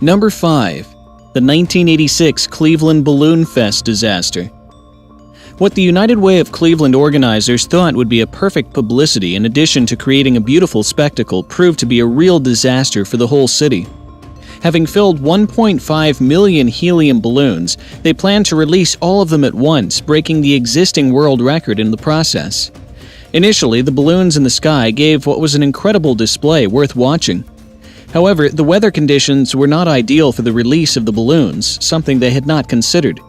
Number 5. The 1986 Cleveland Balloon Fest disaster. What the United Way of Cleveland organizers thought would be a perfect publicity in addition to creating a beautiful spectacle proved to be a real disaster for the whole city. Having filled 1.5 million helium balloons, they planned to release all of them at once, breaking the existing world record in the process. Initially, the balloons in the sky gave what was an incredible display worth watching. However, the weather conditions were not ideal for the release of the balloons, something they had not considered.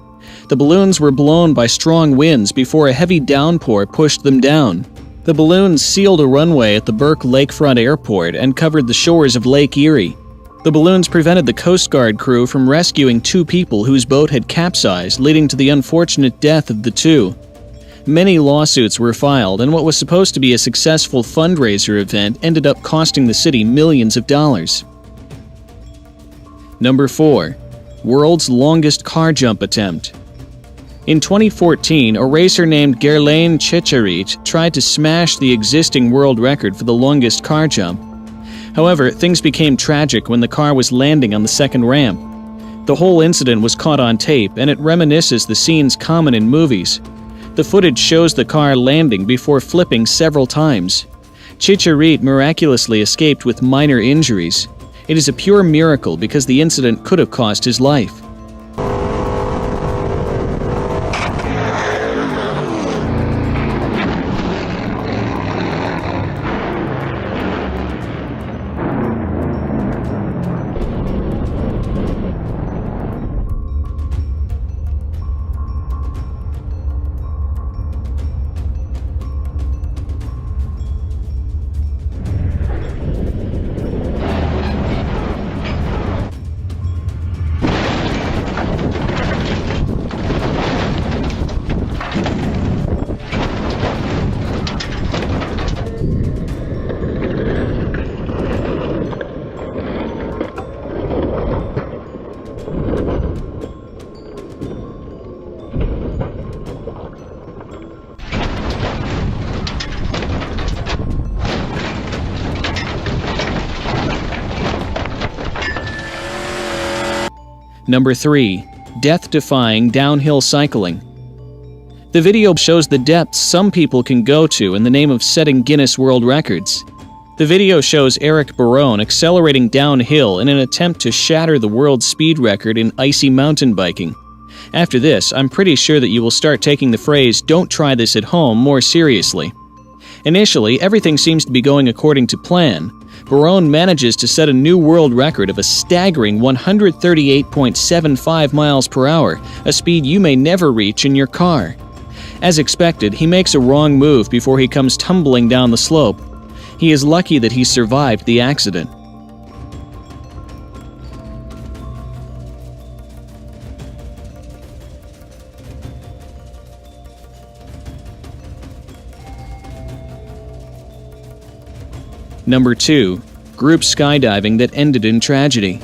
The balloons were blown by strong winds before a heavy downpour pushed them down. The balloons sealed a runway at the Burke Lakefront Airport and covered the shores of Lake Erie. The balloons prevented the Coast Guard crew from rescuing 2 people whose boat had capsized, leading to the unfortunate death of the 2. Many lawsuits were filed, and what was supposed to be a successful fundraiser event ended up costing the city millions of dollars. Number 4. World's longest car jump attempt. In 2014, a racer named Guerlain Chicherit tried to smash the existing world record for the longest car jump. However, things became tragic when the car was landing on the second ramp. The whole incident was caught on tape, and it reminisces the scenes common in movies. The footage shows the car landing before flipping several times. Chicherit miraculously escaped with minor injuries. It is a pure miracle because the incident could have cost his life. Number 3. Death-defying downhill cycling. The video shows the depths some people can go to in the name of setting Guinness World Records. The video shows Eric Barone accelerating downhill in an attempt to shatter the world speed record in icy mountain biking. After this, I'm pretty sure that you will start taking the phrase "don't try this at home" more seriously. Initially, everything seems to be going according to plan. Barone manages to set a new world record of a staggering 138.75 miles per hour, a speed you may never reach in your car. As expected, he makes a wrong move before he comes tumbling down the slope. He is lucky that he survived the accident. Number 2. Group skydiving that ended in tragedy.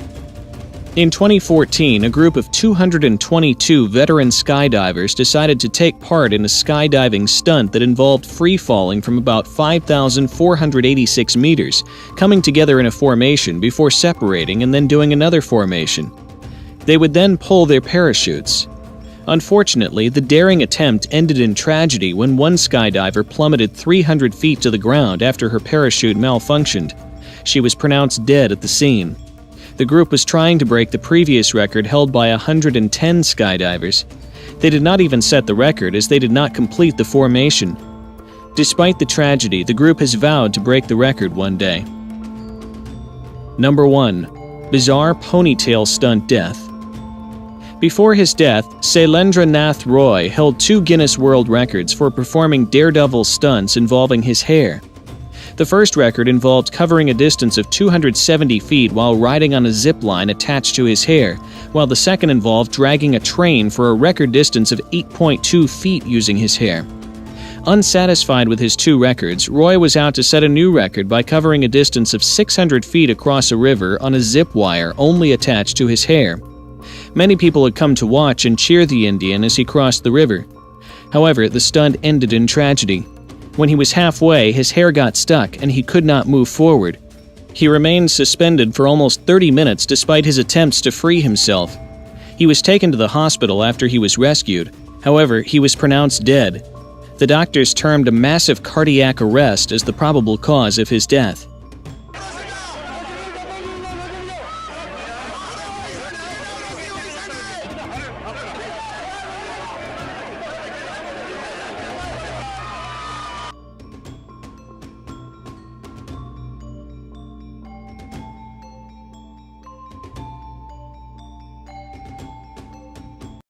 In 2014, a group of 222 veteran skydivers decided to take part in a skydiving stunt that involved free-falling from about 5,486 meters, coming together in a formation before separating and then doing another formation. They would then pull their parachutes. Unfortunately, the daring attempt ended in tragedy when one skydiver plummeted 300 feet to the ground after her parachute malfunctioned. She was pronounced dead at the scene. The group was trying to break the previous record held by 110 skydivers. They did not even set the record as they did not complete the formation. Despite the tragedy, the group has vowed to break the record one day. Number 1. Bizarre ponytail stunt death. Before his death, Sailendra Nath Roy held 2 Guinness World Records for performing daredevil stunts involving his hair. The first record involved covering a distance of 270 feet while riding on a zip line attached to his hair, while the second involved dragging a train for a record distance of 8.2 feet using his hair. Unsatisfied with his 2 records, Roy was out to set a new record by covering a distance of 600 feet across a river on a zip wire only attached to his hair. Many people had come to watch and cheer the Indian as he crossed the river. However, the stunt ended in tragedy. When he was halfway, his hair got stuck and he could not move forward. He remained suspended for almost 30 minutes despite his attempts to free himself. He was taken to the hospital after he was rescued. However, he was pronounced dead. The doctors termed a massive cardiac arrest as the probable cause of his death.